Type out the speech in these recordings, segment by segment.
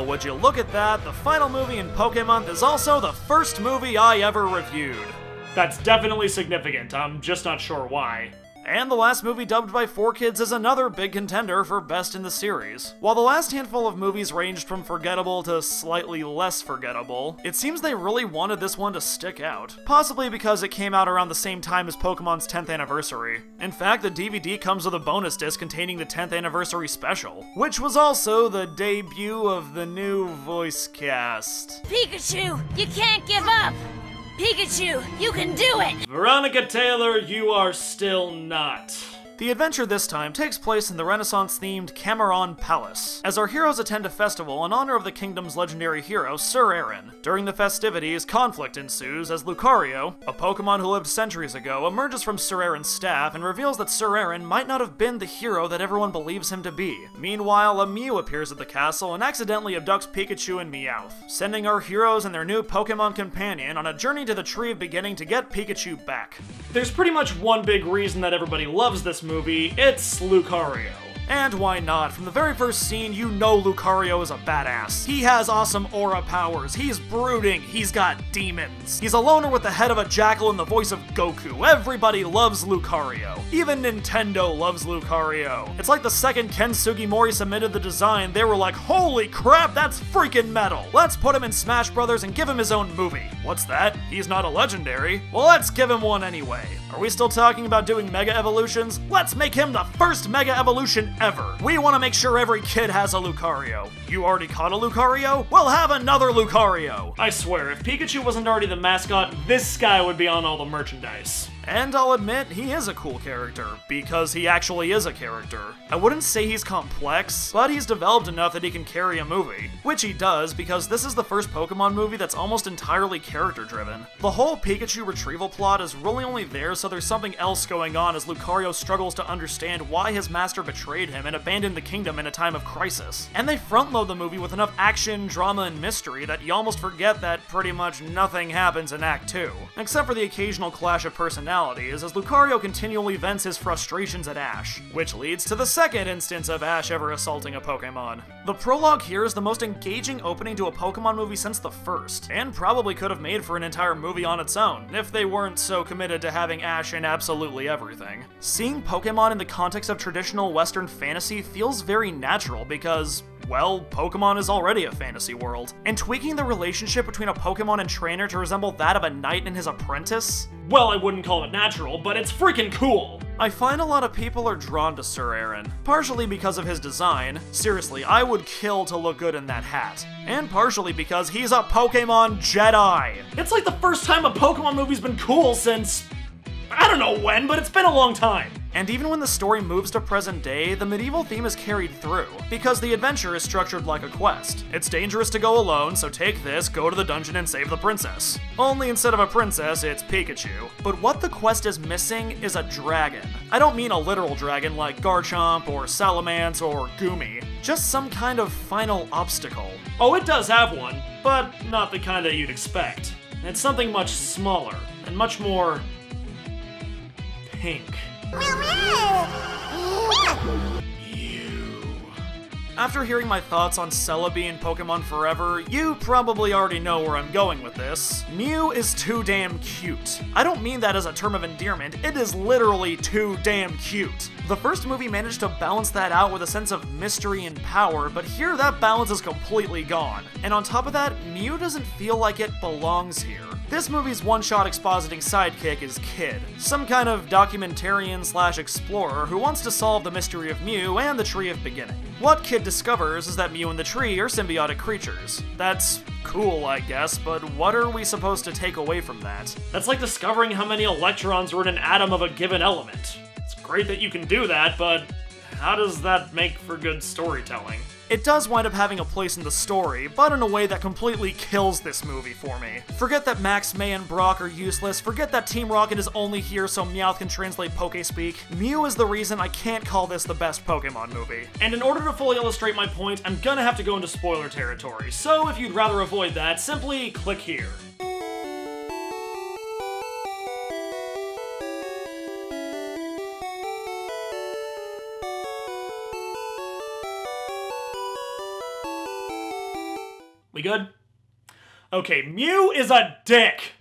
would you look at that, the final movie in Pokemonth is also the first movie I ever reviewed. That's definitely significant, I'm just not sure why. And the last movie dubbed by 4Kids is another big contender for Best in the Series. While the last handful of movies ranged from forgettable to slightly less forgettable, it seems they really wanted this one to stick out. Possibly because it came out around the same time as Pokemon's 10th anniversary. In fact, the DVD comes with a bonus disc containing the 10th anniversary special, which was also the debut of the new voice cast. Pikachu, you can't give up! Pikachu, you can do it! Veronica Taylor, you are still not. The adventure this time takes place in the Renaissance-themed Cameron Palace, as our heroes attend a festival in honor of the kingdom's legendary hero, Sir Aaron. During the festivities, conflict ensues as Lucario, a Pokemon who lived centuries ago, emerges from Sir Aaron's staff and reveals that Sir Aaron might not have been the hero that everyone believes him to be. Meanwhile, a Mew appears at the castle and accidentally abducts Pikachu and Meowth, sending our heroes and their new Pokemon companion on a journey to the Tree of Beginning to get Pikachu back. There's pretty much one big reason that everybody loves this movie, it's Lucario. And why not? From the very first scene, you know Lucario is a badass. He has awesome aura powers, he's brooding, he's got demons. He's a loner with the head of a jackal and the voice of Goku. Everybody loves Lucario. Even Nintendo loves Lucario. It's like the second Ken Sugimori submitted the design, they were like, holy crap, that's freaking metal! Let's put him in Smash Brothers and give him his own movie. What's that? He's not a legendary? Well, let's give him one anyway. Are we still talking about doing Mega Evolutions? Let's make him the first Mega Evolution ever. We want to make sure every kid has a Lucario. You already caught a Lucario? We'll have another Lucario! I swear, if Pikachu wasn't already the mascot, this guy would be on all the merchandise. And I'll admit, he is a cool character, because he actually is a character. I wouldn't say he's complex, but he's developed enough that he can carry a movie. Which he does, because this is the first Pokemon movie that's almost entirely character-driven. The whole Pikachu retrieval plot is really only there so there's something else going on as Lucario struggles to understand why his master betrayed him and abandoned the kingdom in a time of crisis. And they front-load the movie with enough action, drama, and mystery that you almost forget that pretty much nothing happens in Act 2. Except for the occasional clash of personalities, as Lucario continually vents his frustrations at Ash, which leads to the second instance of Ash ever assaulting a Pokemon. The prologue here is the most engaging opening to a Pokemon movie since the first, and probably could have made for an entire movie on its own, if they weren't so committed to having Ash in absolutely everything. Seeing Pokemon in the context of traditional Western fantasy feels very natural because, well, Pokemon is already a fantasy world. And tweaking the relationship between a Pokemon and trainer to resemble that of a knight and his apprentice? Well, I wouldn't call it natural, but it's freaking cool! I find a lot of people are drawn to Sir Aaron, partially because of his design. Seriously, I would kill to look good in that hat. And partially because he's a Pokemon Jedi! It's like the first time a Pokemon movie's been cool since... I don't know when, but it's been a long time. And even when the story moves to present day, the medieval theme is carried through, because the adventure is structured like a quest. It's dangerous to go alone, so take this, go to the dungeon and save the princess. Only instead of a princess, it's Pikachu. But what the quest is missing is a dragon. I don't mean a literal dragon like Garchomp or Salamence or Goomy, just some kind of final obstacle. Oh, it does have one, but not the kind that you'd expect. It's something much smaller, and much more... pink. After hearing my thoughts on Celebi and Pokemon Forever, you probably already know where I'm going with this. Mew is too damn cute. I don't mean that as a term of endearment, it is literally too damn cute. The first movie managed to balance that out with a sense of mystery and power, but here that balance is completely gone. And on top of that, Mew doesn't feel like it belongs here. This movie's one-shot expositing sidekick is Kid, some kind of documentarian/explorer who wants to solve the Mystery of Mew and the Tree of Beginning. What Kid discovers is that Mew and the tree are symbiotic creatures. That's cool, I guess, but what are we supposed to take away from that? That's like discovering how many electrons are in an atom of a given element. It's great that you can do that, but how does that make for good storytelling? It does wind up having a place in the story, but in a way that completely kills this movie for me. Forget that Max, May, and Brock are useless, forget that Team Rocket is only here so Meowth can translate Pokespeak. Mew is the reason I can't call this the best Pokemon movie. And in order to fully illustrate my point, I'm gonna have to go into spoiler territory, so if you'd rather avoid that, simply click here. We good? Okay, Mew is a dick!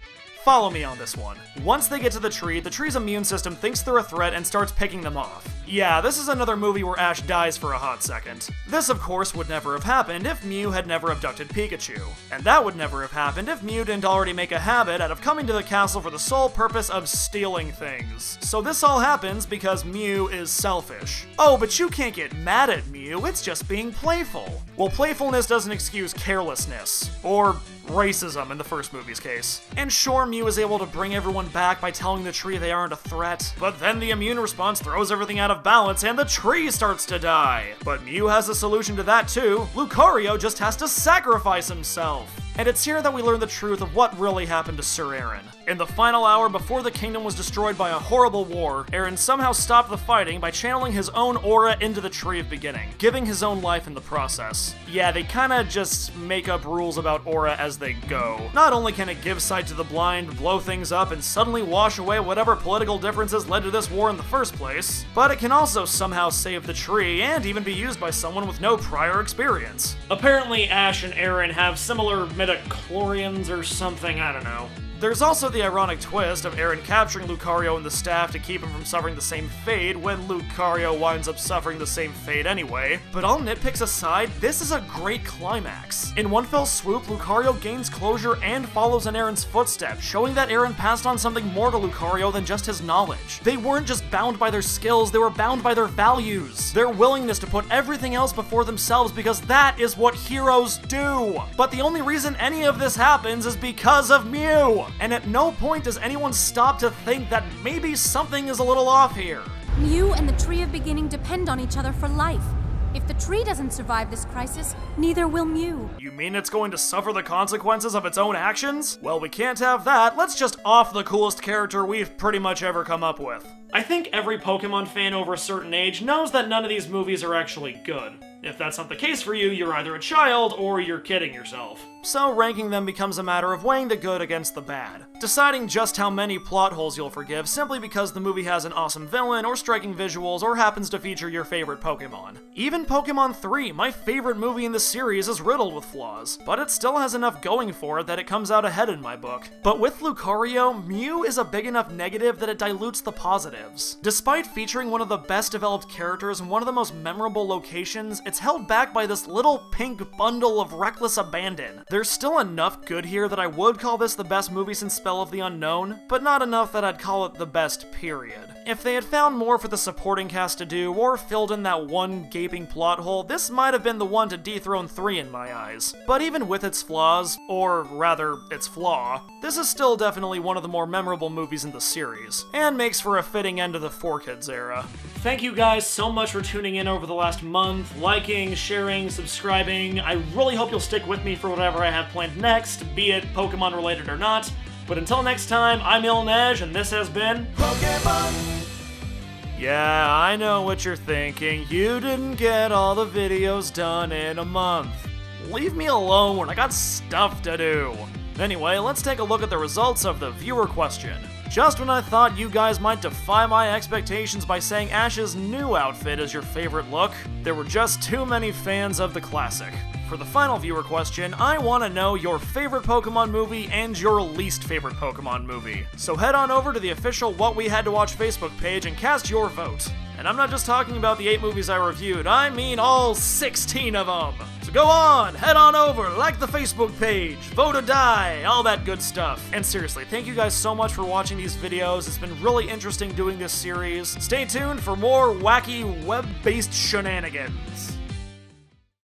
Follow me on this one. Once they get to the tree's immune system thinks they're a threat and starts picking them off. Yeah, this is another movie where Ash dies for a hot second. This, of course, would never have happened if Mew had never abducted Pikachu. And that would never have happened if Mew didn't already make a habit out of coming to the castle for the sole purpose of stealing things. So this all happens because Mew is selfish. Oh, but you can't get mad at Mew, it's just being playful. Well, playfulness doesn't excuse carelessness. Or racism in the first movie's case. And sure, Mew is able to bring everyone back by telling the tree they aren't a threat, but then the immune response throws everything out of balance and the tree starts to die. But Mew has a solution to that too. Lucario just has to sacrifice himself. And it's here that we learn the truth of what really happened to Sir Aaron. In the final hour before the kingdom was destroyed by a horrible war, Aaron somehow stopped the fighting by channeling his own aura into the Tree of Beginning, giving his own life in the process. Yeah, they kinda just make up rules about aura as they go. Not only can it give sight to the blind, blow things up, and suddenly wash away whatever political differences led to this war in the first place, but it can also somehow save the tree and even be used by someone with no prior experience. Apparently Ash and Aaron have similar midichlorians or something, I don't know. There's also the ironic twist of Aaron capturing Lucario and the staff to keep him from suffering the same fate when Lucario winds up suffering the same fate anyway. But all nitpicks aside, this is a great climax. In one fell swoop, Lucario gains closure and follows in Aaron's footsteps, showing that Aaron passed on something more to Lucario than just his knowledge. They weren't just bound by their skills, they were bound by their values. Their willingness to put everything else before themselves because that is what heroes do. But the only reason any of this happens is because of Mew. And at no point does anyone stop to think that maybe something is a little off here. Mew and the Tree of Beginning depend on each other for life. If the tree doesn't survive this crisis, neither will Mew. You mean it's going to suffer the consequences of its own actions? Well, we can't have that. Let's just off the coolest character we've pretty much ever come up with. I think every Pokemon fan over a certain age knows that none of these movies are actually good. If that's not the case for you, you're either a child or you're kidding yourself. So ranking them becomes a matter of weighing the good against the bad. Deciding just how many plot holes you'll forgive simply because the movie has an awesome villain or striking visuals or happens to feature your favorite Pokemon. Even Pokemonth 3, my favorite movie in the series, is riddled with flaws, but it still has enough going for it that it comes out ahead in my book. But with Lucario, Mew is a big enough negative that it dilutes the positives. Despite featuring one of the best developed characters in one of the most memorable locations, it's held back by this little pink bundle of reckless abandon. There's still enough good here that I would call this the best movie since Spell of the Unknown, but not enough that I'd call it the best, period. If they had found more for the supporting cast to do, or filled in that one gaping plot hole, this might have been the one to dethrone 3 in my eyes. But even with its flaws, or rather, its flaw, this is still definitely one of the more memorable movies in the series, and makes for a fitting end to the 4Kids era. Thank you guys so much for tuning in over the last month, liking, sharing, subscribing. I really hope you'll stick with me for whatever I have planned next, be it Pokemon related or not. But until next time, I'm Neige, and this has been Pokemonth! Yeah, I know what you're thinking. You didn't get all the videos done in a month. Leave me alone, I got stuff to do. Anyway, let's take a look at the results of the viewer question. Just when I thought you guys might defy my expectations by saying Ash's new outfit is your favorite look, there were just too many fans of the classic. For the final viewer question, I want to know your favorite Pokemon movie and your least favorite Pokemon movie. So head on over to the official What We Had to Watch Facebook page and cast your vote. And I'm not just talking about the 8 movies I reviewed, I mean all 16 of them! So go on, head on over, like the Facebook page, vote or die, all that good stuff. And seriously, thank you guys so much for watching these videos, it's been really interesting doing this series. Stay tuned for more wacky web-based shenanigans.